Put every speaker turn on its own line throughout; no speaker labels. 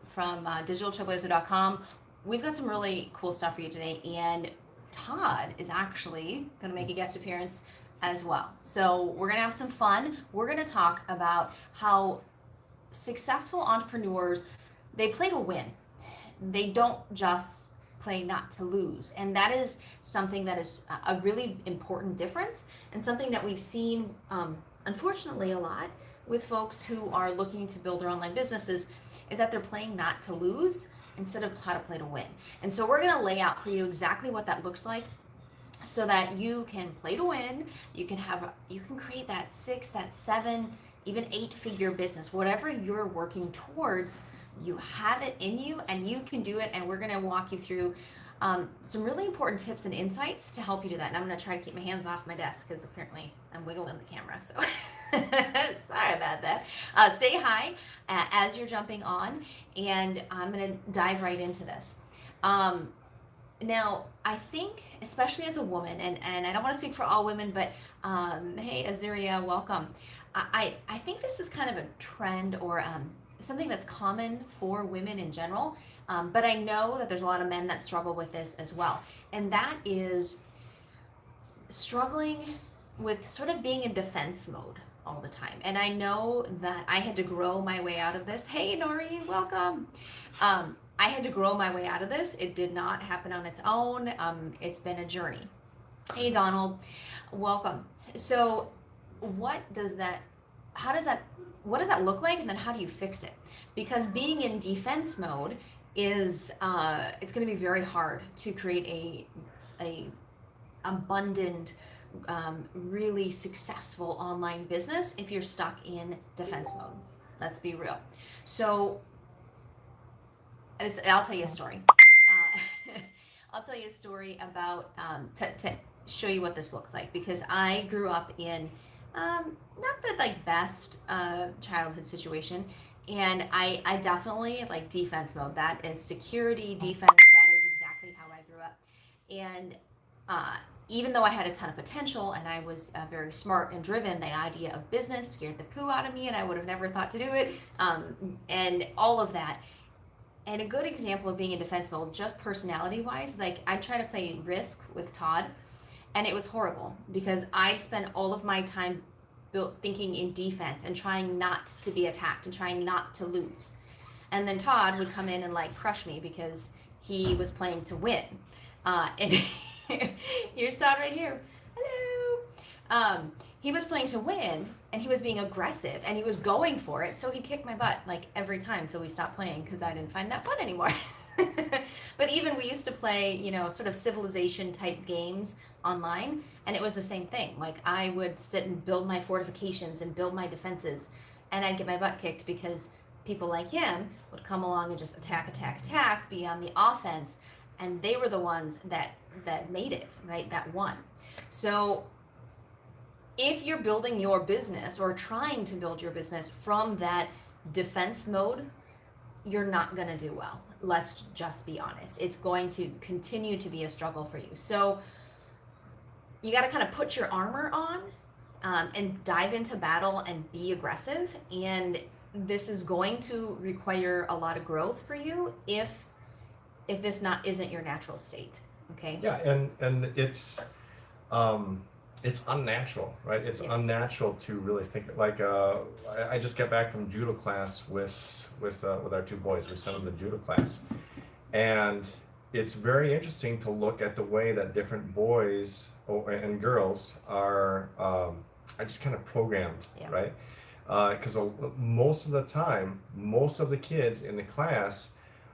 from digitaltrailblazer.com. We've got some really cool stuff for you today, and Todd is actually going to make a guest appearance as well. So we're going to have some fun. We're going to talk about how successful entrepreneurs, they play to win. They don't just play not to lose. And that is something that is a really important difference, and something that we've seen, unfortunately, a lot with folks who are looking to build their online businesses, is that they're playing not to lose instead of how to play to win. And so we're going to lay out for you exactly what that looks like, so that you can play to win. You can create that 6, that 7, even 8-figure business, whatever you're working towards. You have it in you and you can do it. And we're going to walk you through some really important tips and insights to help you do that. And I'm going to try to keep my hands off my desk because apparently I'm wiggling the camera. So sorry about that. Say hi as you're jumping on, and I'm going to dive right into this. Now, I think, especially as a woman, and I don't want to speak for all women, but hey, Azuria, welcome. I think this is kind of a trend, or something that's common for women in general, but I know that there's a lot of men that struggle with this as well. And that is struggling with sort of being in defense mode all the time. And I know that I had to grow my way out of this. Hey, Noreen, welcome. I had to grow my way out of this. It did not happen on its own. It's been a journey. Hey, Donald, welcome. So what does that look like, and then how do you fix it? Because being in defense mode is, it's going to be very hard to create a abundant, really successful online business if you're stuck in defense mode. Let's be real. So I'll tell you a story. I'll tell you a story about, to show you what this looks like, because I grew up in not the best childhood situation, and I definitely like defense mode. That is security, defense. That is exactly how I grew up. And even though I had a ton of potential and I was very smart and driven, the idea of business scared the poo out of me, and I would have never thought to do it, and all of that. And a good example of being in defense mode, just personality wise, like I try to play Risk with Todd, and it was horrible because I'd spend all of my time thinking in defense and trying not to be attacked and trying not to lose. And then Todd would come in and crush me because he was playing to win. And here's Todd right here. Hello. He was playing to win, and he was being aggressive, and he was going for it. So he kicked my butt every time till we stopped playing because I didn't find that fun anymore. But even we used to play, sort of civilization type games online, and it was the same thing. I would sit and build my fortifications and build my defenses, and I'd get my butt kicked because people like him would come along and just attack, be on the offense, and they were the ones that made it, right? That won. So if you're building your business or trying to build your business from that defense mode, you're not going to do well. Let's just be honest. It's going to continue to be a struggle for you. So you got to kind of put your armor on, and dive into battle and be aggressive. And this is going to require a lot of growth for you if this isn't your natural state. Okay.
Yeah, and it's unnatural, right? It's unnatural to really think I just got back from judo class with our 2 boys. We sent them to judo class, and it's very interesting to look at the way that different boys and girls are just kind of programmed, right? Because most of the time, most of the kids in the class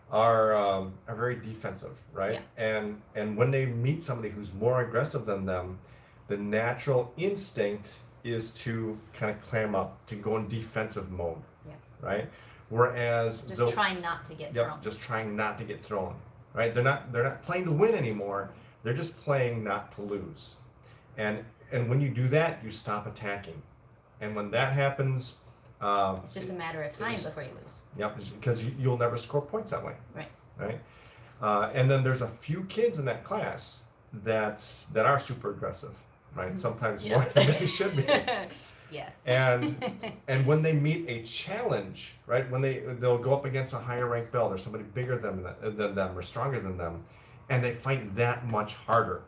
are very defensive, right? Yeah. And when they meet somebody who's more aggressive than them, the natural instinct is to kind of clam up, to go in defensive mode, right? Whereas
trying not to get thrown.
Just trying not to get thrown, right? They're not playing to win anymore. They're just playing not to lose. And when you do that, you stop attacking. And when that happens,
it's just a matter of time before you lose.
Yep, because you'll never score points that way.
Right.
And then there's a few kids in that class that are super aggressive, right? Sometimes more than they should be.
Yes.
And and when they meet a challenge, right, when they'll go up against a higher ranked belt or somebody bigger than them or stronger than them, and they fight that much harder,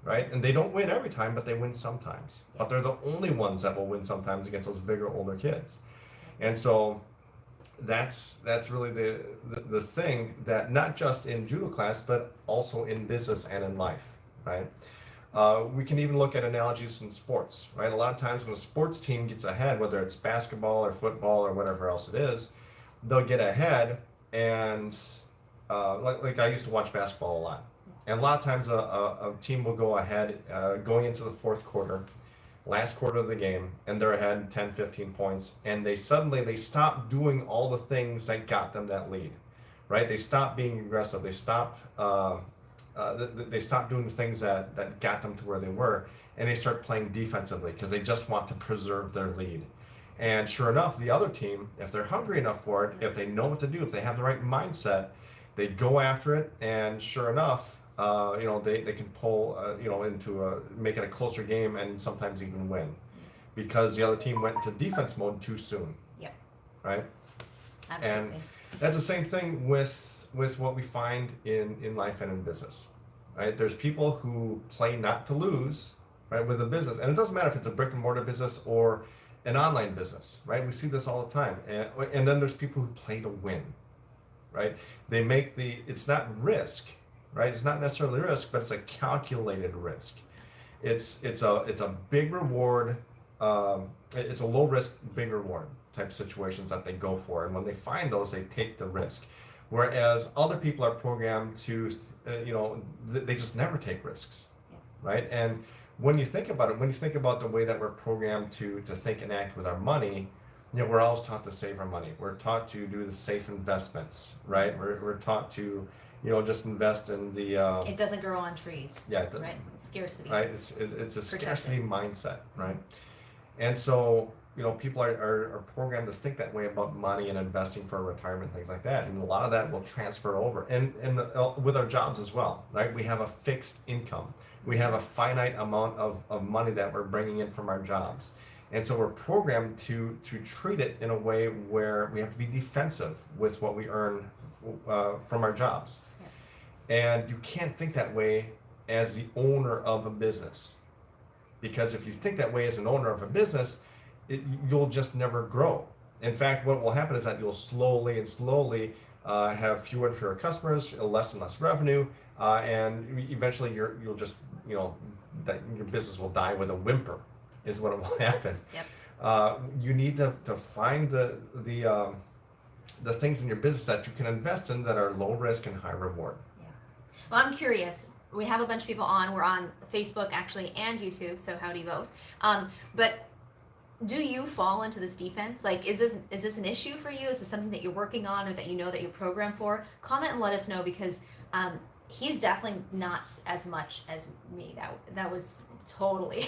right? And they don't win every time, but they win sometimes. But they're the only ones that will win sometimes against those bigger, older kids. And so that's really the thing, that not just in judo class, but also in business and in life, right? We can even look at analogies in sports, right? A lot of times when a sports team gets ahead, whether it's basketball or football or whatever else it is, they'll get ahead, and like I used to watch basketball a lot. And a lot of times a team will go ahead going into the fourth quarter, last quarter of the game, and they're ahead 10, 15 points, and they stop doing all the things that got them that lead, right? They stop being aggressive. They stop doing the things that got them to where they were, and they start playing defensively because they just want to preserve their lead. And sure enough, the other team, if they're hungry enough for it, if they know what to do, if they have the right mindset, they go after it, and sure enough, they can pull, make it a closer game and sometimes even win, because the other team went into defense mode too soon.
Yep.
Right?
Absolutely.
And that's the same thing with what we find in life and in business, right? There's people who play not to lose, right, with a business, and it doesn't matter if it's a brick and mortar business or an online business, right? We see this all the time, and then there's people who play to win, right? They make it's not risk, right? It's not necessarily risk, but it's a calculated risk. It's a big reward. It's a low risk, big reward type situations that they go for, and when they find those, they take the risk. Whereas other people are programmed to, they just never take risks, right? And when you think about it, when you think about the way that we're programmed to think and act with our money, we're always taught to save our money. We're taught to do the safe investments, right? We're taught to, just invest in the.
It doesn't grow on trees.
Yeah.
Right. Scarcity.
Right. It's a scarcity mindset, right? And so people are programmed to think that way about money and investing for retirement, things like that, and a lot of that will transfer over, and with our jobs as well, right? We have a fixed income. We have a finite amount of money that we're bringing in from our jobs. And so we're programmed to treat it in a way where we have to be defensive with what we earn from our jobs. Yeah. And you can't think that way as the owner of a business. Because if you think that way as an owner of a business, you'll just never grow. In fact, what will happen is that you'll slowly have fewer and fewer customers, less and less revenue, and eventually you'll just, that your business will die with a whimper, is what will happen.
Yep.
You need to find the things in your business that you can invest in that are low risk and high reward.
Yeah. Well, I'm curious. We have a bunch of people on. We're on Facebook actually and YouTube, so howdy both. But do you fall into this defense? Like, is this an issue for you? Is this something that you're working on or that that you're programmed for? Comment and let us know, because he's definitely not as much as me. That was totally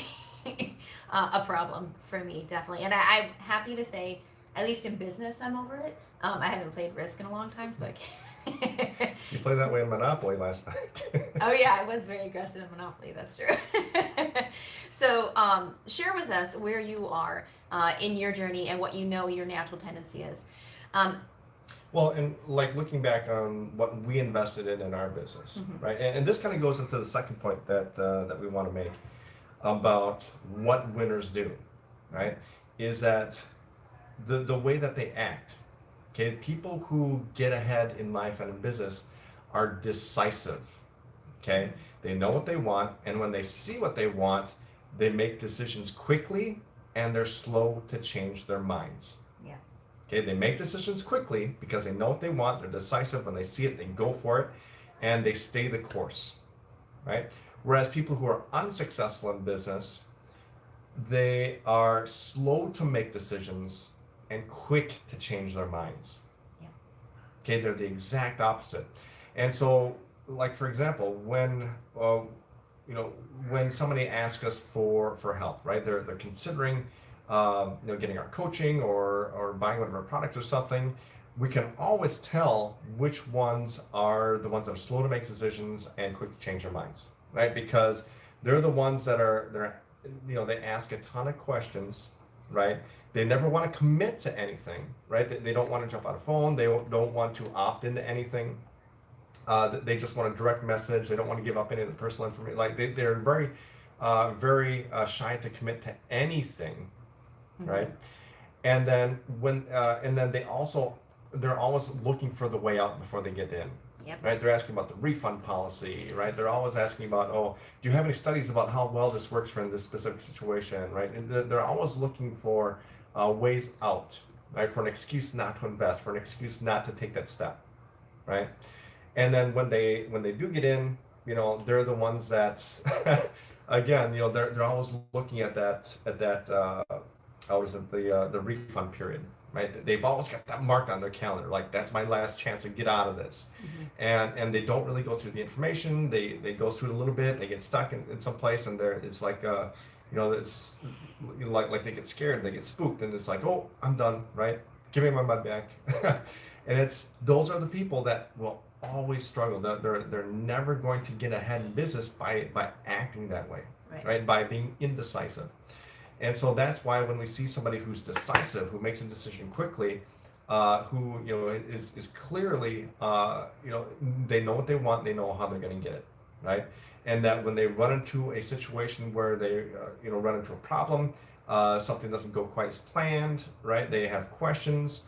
a problem for me, definitely. And I'm happy to say, at least in business, I'm over it. I haven't played Risk in a long time, so I can't.
You played that way in Monopoly last night.
Oh yeah, I was very aggressive in Monopoly, that's true. So share with us where you are in your journey and what your natural tendency is.
Well, and like looking back on what we invested in our business, mm-hmm. right? And this kind of goes into the second point that we want to make about what winners do, right? Is that the way that they act. Okay, people who get ahead in life and in business are decisive. Okay, they know what they want, and when they see what they want, they make decisions quickly, and they're slow to change their minds.
Yeah.
Okay, they make decisions quickly because they know what they want. They're decisive. When they see it, they go for it, and they stay the course. Right. Whereas people who are unsuccessful in business, they are slow to make decisions and quick to change their minds.
Yeah.
Okay, they're the exact opposite. And so, like for example, when somebody asks us for help, right? They're considering getting our coaching or buying one of our products or something. We can always tell which ones are the ones that are slow to make decisions and quick to change their minds, right? Because they're the ones that they ask a ton of questions, right? They never want to commit to anything, right? They don't want to jump on a phone. They don't want to opt into anything. They just want a direct message. They don't want to give up any of the personal information. Like they're very shy to commit to anything, right? And then and then they're always looking for the way out before they get in.
Yep.
Right? They're asking about the refund policy, right? They're always asking about, oh, do you have any studies about how well this works for this specific situation, right? And they're always looking for ways out, right? For an excuse not to invest, for an excuse not to take that step, right? And then when they do get in, they're the ones that, again, they're always looking at that how is it, the refund period, right? They've always got that marked on their calendar, like that's my last chance to get out of this. And they don't really go through the information. They go through it a little bit. They get stuck in some place, and it's like it's like they get scared, they get spooked, and it's like, oh, I'm done, right? Give me my money back. And those are the people that will always struggle. They're never going to get ahead in business by acting that way, right? By being indecisive. And so that's why when we see somebody who's decisive, who makes a decision quickly, who is clearly they know what they want, they know how they're going to get it, right? And that when they run into a situation where they run into a problem, something doesn't go quite as planned, right? They have questions.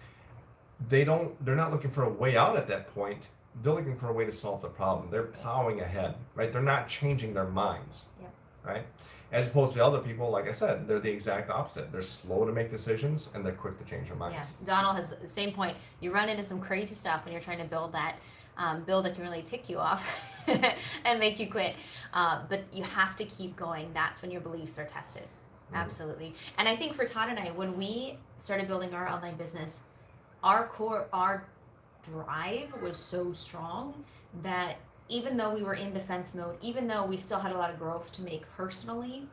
They're not looking for a way out at that point. They're looking for a way to solve the problem. They're plowing ahead, right? They're not changing their minds, right? As opposed to other people, like I said, they're the exact opposite. They're slow to make decisions and they're quick to change their minds.
Yeah, Donald has the same point. You run into some crazy stuff when you're trying to build that bill that can really tick you off and make you quit. But you have to keep going. That's when your beliefs are tested. Absolutely. And I think for Todd and I, when we started building our online business, our drive was so strong that even though we were in defense mode, even though we still had a lot of growth to make personally,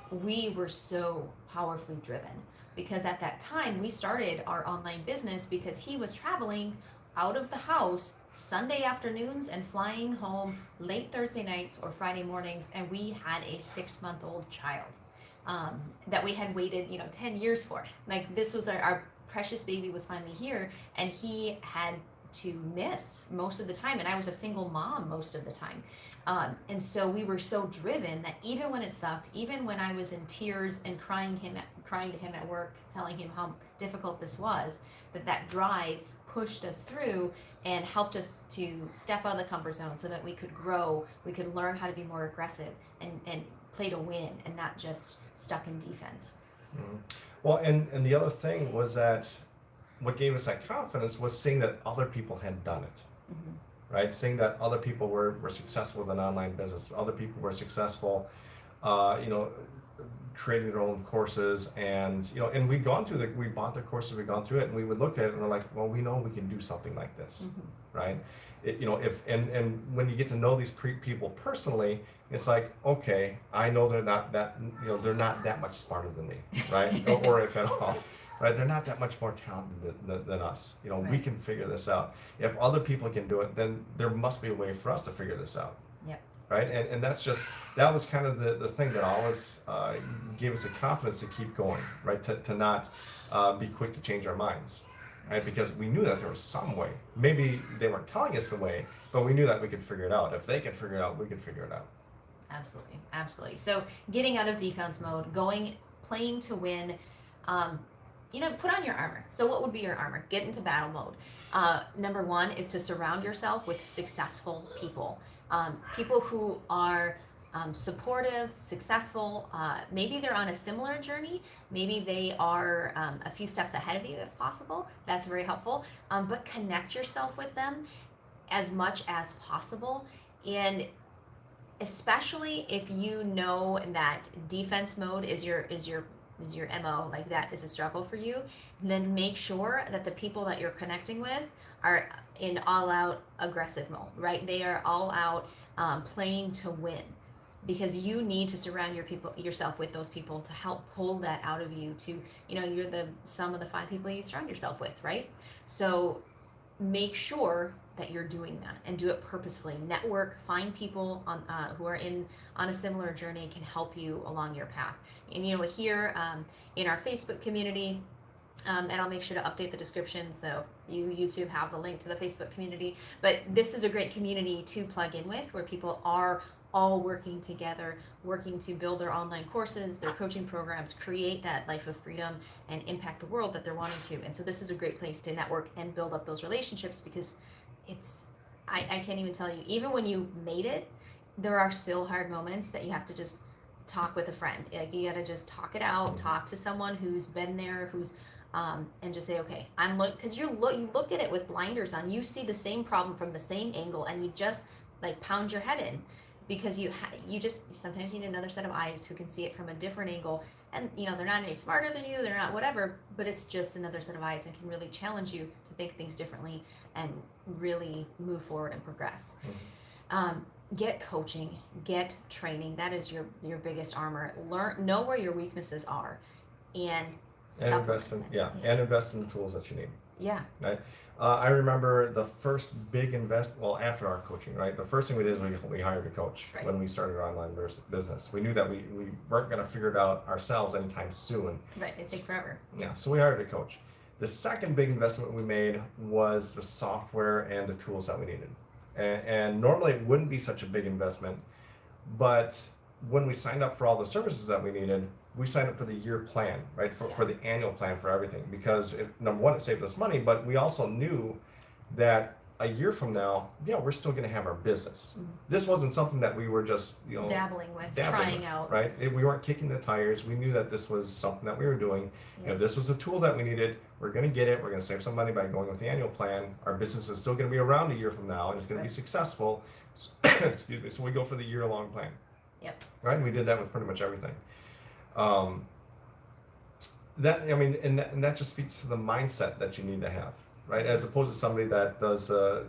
we were so powerfully driven. Because at that time, we started our online business because he was traveling out of the house Sunday afternoons and flying home late Thursday nights or Friday mornings, and we had a 6-month-old child that we had waited 10 years for. Like, this was our precious baby was finally here, and he had to miss most of the time, and I was a single mom most of the time, and so we were so driven that even when it sucked, even when I was in tears and crying to him at work, telling him how difficult this was, that drive pushed us through and helped us to step out of the comfort zone so that we could grow, we could learn how to be more aggressive and play to win and not just stuck in defense.
Well, and the other thing was that what gave us that confidence was seeing that other people had done it, right? Seeing that other people were successful with an online business, other people were successful, creating their own courses, and and we bought their courses, we'd gone through it, and we would look at it and we're like, well, we know we can do something like this, right? If when you get to know these people personally, it's like, okay, I know they're not that much smarter than me, right? or if at all. Right, they're not that much more talented than us. We can figure this out. If other people can do it, then there must be a way for us to figure this out.
Yep.
Right, and that was kind of the thing that always gave us the confidence to keep going. Right, to not be quick to change our minds. Right, because we knew that there was some way. Maybe they weren't telling us the way, but we knew that we could figure it out. If they could figure it out, we could figure it out.
Absolutely. So getting out of defense mode, playing to win. Put on your armor. So what would be your armor? Get into battle mode. Number one is to surround yourself with successful people. People who are supportive, successful. Maybe they're on a similar journey. Maybe they are a few steps ahead of you if possible. That's very helpful. But connect yourself with them as much as possible. And especially if you know that defense mode is your MO, like that is a struggle for you, then make sure that the people that you're connecting with are in all-out aggressive mode, right? They are all out playing to win, because you need to surround yourself with those people to help pull that out of you to, you're the sum of the 5 people you surround yourself with, right? So make sure that you're doing that, and do it purposefully. Network, find people on who are on a similar journey, can help you along your path. And here in our Facebook community, and I'll make sure to update the description so YouTube have the link to the Facebook community. But this is a great community to plug in with, where people are all working together, working to build their online courses, their coaching programs, create that life of freedom, and impact the world that they're wanting to. And so this is a great place to network and build up those relationships, because I can't even tell you, even when you've made it, there are still hard moments that you have to just talk with a friend. Like, you got to just talk it out, talk to someone who's been there, who's and just say, okay, because you look at it with blinders on. You see the same problem from the same angle, and you just like pound your head in, because you just sometimes need another set of eyes who can see it from a different angle. And they're not any smarter than you, they're not whatever, but it's just another set of eyes, and can really challenge you to think things differently and really move forward and progress. Get coaching, get training. That is your biggest armor. Know where your weaknesses are, and
invest in invest in the tools that you need.
Yeah.
Right. I remember the first big after our coaching, right? The first thing we did is we hired a coach when we started our online business. We knew that we weren't going to figure it out ourselves anytime soon.
Right. It'd take forever.
Yeah. So we hired a coach. The second big investment we made was the software and the tools that we needed. And normally it wouldn't be such a big investment, but when we signed up for all the services that we needed, we signed up for the year plan, right? For the annual plan for everything, because number one, it saved us money, but we also knew that a year from now, we're still going to have our business. Mm-hmm. This wasn't something that we were just
dabbling with, trying out,
right? We weren't kicking the tires. We knew that this was something that we were doing. If this was a tool that we needed, we're going to get it. We're going to save some money by going with the annual plan. Our business is still going to be around a year from now, and it's going to be successful. Excuse me. So we go for the year-long plan.
Yep.
Right, and we did that with pretty much everything. That just speaks to the mindset that you need to have, right? As opposed to somebody that does the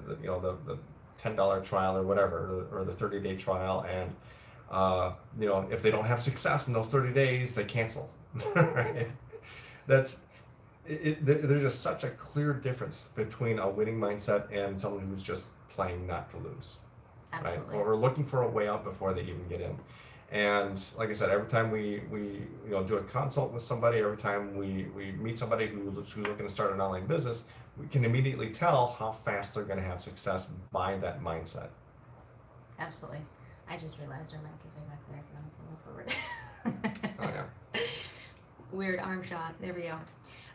$10 trial or whatever, or the 30-day trial, and if they don't have success in those 30 days, they cancel. Right? There's just such a clear difference between a winning mindset and someone who's just playing not to lose.
Absolutely.
Right? Or looking for a way out before they even get in. And like I said, every time we do a consult with somebody, every time we meet somebody who's looking to start an online business, we can immediately tell how fast they're going to have success by that mindset.
Absolutely. I just realized our mic is way back there. If you want to move forward.
Oh, yeah.
Weird arm shot. There we go.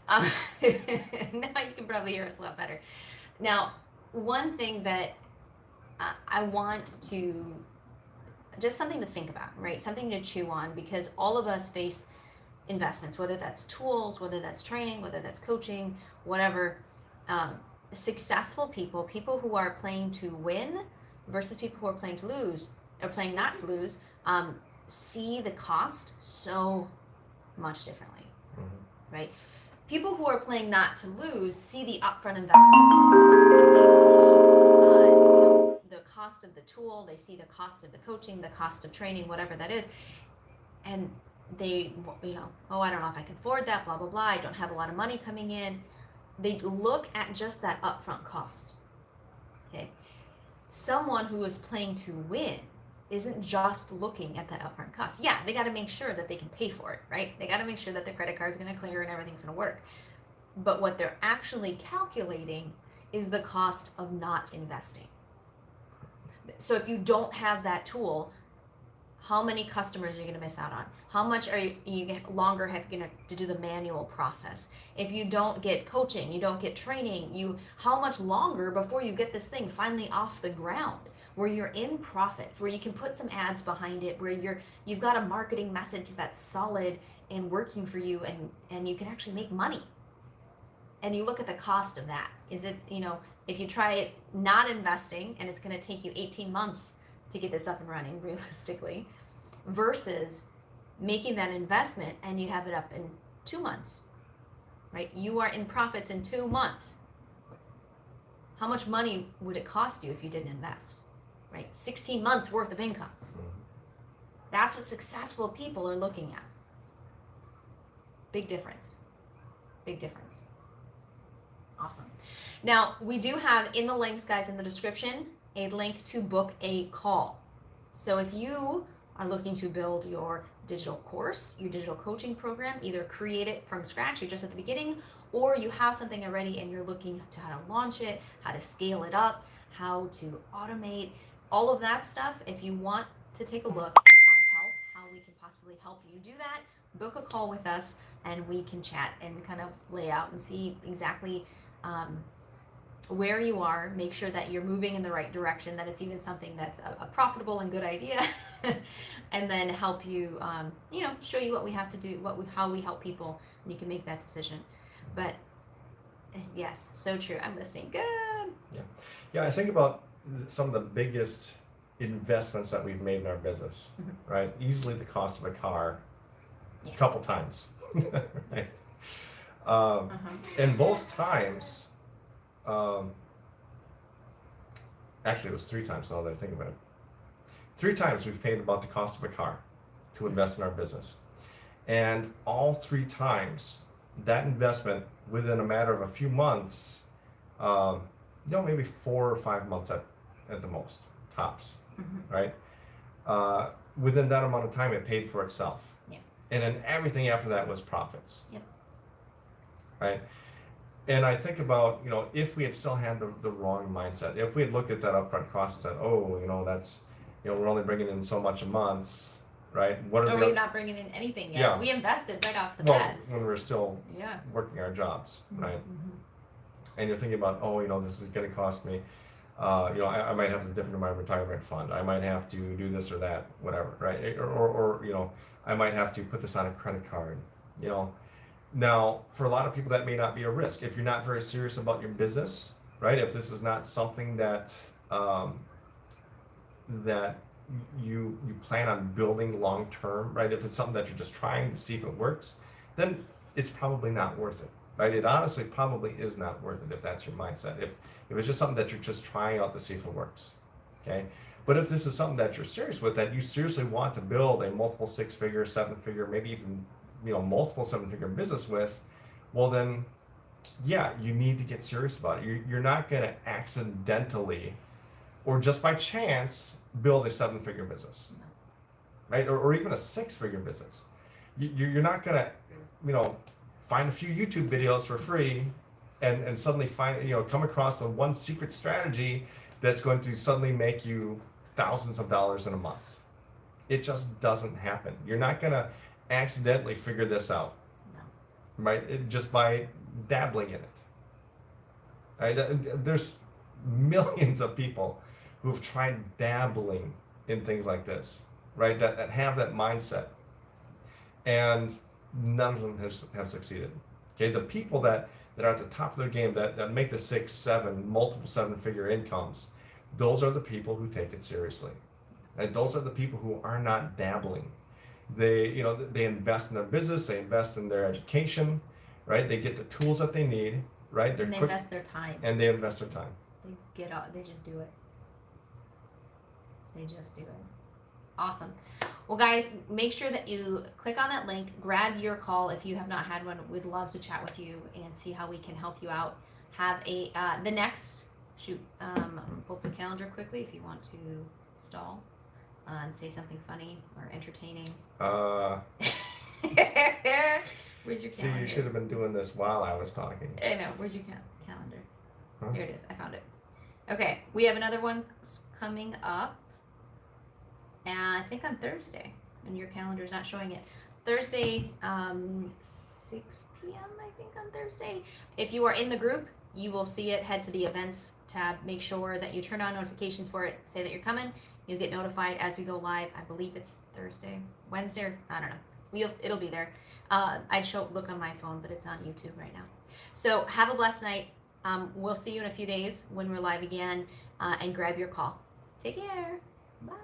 Now you can probably hear us a lot better. Now, one thing that I want to, just something to think about, right? Something to chew on, because all of us face investments, whether that's tools, whether that's training, whether that's coaching, whatever. Successful people who are playing to win versus people who are playing to lose, or playing not to lose, see the cost so much differently, right? People who are playing not to lose see the upfront investment. They see the cost of the tool, they see the cost of the coaching, the cost of training, whatever that is, and they, I don't know if I can afford that, blah, blah, blah, I don't have a lot of money coming in. They look at just that upfront cost, okay? Someone who is playing to win isn't just looking at that upfront cost. Yeah, they got to make sure that they can pay for it, right? They got to make sure that the credit card's going to clear and everything's going to work. But what they're actually calculating is the cost of not investing. So if you don't have that tool, how many customers are you going to miss out on? How much are you going to do the manual process? If you don't get coaching, you don't get training, how much longer before you get this thing finally off the ground, where you're in profits, where you can put some ads behind it, where you've got a marketing message that's solid and working for you, and you can actually make money. And you look at the cost of that. Is it, if you try it not investing, and it's going to take you 18 months to get this up and running realistically, versus making that investment and you have it up in 2 months, right? You are in profits in 2 months. How much money would it cost you if you didn't invest, right? 16 months worth of income. That's what successful people are looking at. Big difference. Big difference. Awesome. Now, we do have in the links, guys, in the description, a link to book a call. So if you are looking to build your digital course, your digital coaching program, either create it from scratch, you're just at the beginning, or you have something already and you're looking to how to launch it, how to scale it up, how to automate, all of that stuff. If you want to take a look at our help, how we can possibly help you do that, book a call with us and we can chat and kind of lay out and see exactly where you are, make sure that you're moving in the right direction, that it's even something that's a profitable and good idea, and then help you, show you what we have to do, how we help people, and you can make that decision. But yes, so true. I'm listening. Good.
Yeah. I think about some of the biggest investments that we've made in our business, right? Easily the cost of a car, a couple times, right?
Yes.
And both times, actually it was 3 times now that I think about it. 3 times we've paid about the cost of a car to invest in our business. And all 3 times, that investment within a matter of a few months, maybe 4 or 5 months at the most, tops, right? Within that amount of time, it paid for itself.
Yeah.
And then everything after that was profits.
Yep.
Right? And I think about, if we had still had the wrong mindset, if we had looked at that upfront cost and said, that's, we're only bringing in so much a month, right?
Or we're not bringing in anything yet.
Yeah.
We invested right off the
Well,
bat.
when we're still working our jobs, right? And you're thinking about, this is going to cost me, I might have to dip into my retirement fund. I might have to do this or that, whatever, right? Or I might have to put this on a credit card, Now, for a lot of people, that may not be a risk. If you're not very serious about your business, right? If this is not something that that you plan on building long term, right? If it's something that you're just trying to see if it works, then it's probably not worth it, right? It honestly probably is not worth it if that's your mindset. If it's just something that you're just trying out to see if it works, okay? But if this is something that you're serious with, that you seriously want to build a multiple 6-figure, 7-figure, maybe even multiple 7-figure business with, well then, you need to get serious about it. You're not going to accidentally or just by chance build a 7-figure business, right? Or even a 6-figure business. You're not going to, find a few YouTube videos for free and suddenly come across the one secret strategy that's going to suddenly make you thousands of dollars in a month. It just doesn't happen. You're not going to accidentally figure this out, right? Just by dabbling in it, right? There's millions of people who've tried dabbling in things like this, right? That have that mindset, and none of them have succeeded. Okay, the people that are at the top of their game, that make the 6, 7, multiple 7-figure incomes, those are the people who take it seriously, and those are the people who are not dabbling. They invest in their business, they invest in their education, right? They get the tools that they need, right?
And they invest their time.
And they invest their time.
They just do it. They just do it. Awesome. Well, guys, make sure that you click on that link, grab your call if you have not had one. We'd love to chat with you and see how we can help you out. Have the next pull up the calendar quickly if you want to stall and say something funny or entertaining. Where's your calendar?
See, you should have been doing this while I was talking.
I know. Where's your calendar?
Huh?
Here it is. I found it. Okay, we have another one coming up, and I think on Thursday, and your calendar is not showing it. Thursday, 6 p.m. I think on Thursday. If you are in the group, you will see it. Head to the events tab. Make sure that you turn on notifications for it. Say that you're coming. You'll get notified as we go live. I believe it's Thursday, Wednesday. I don't know. It'll be there. I'd look on my phone, but it's on YouTube right now. So have a blessed night. We'll see you in a few days when we're live again, and grab your call. Take care. Bye.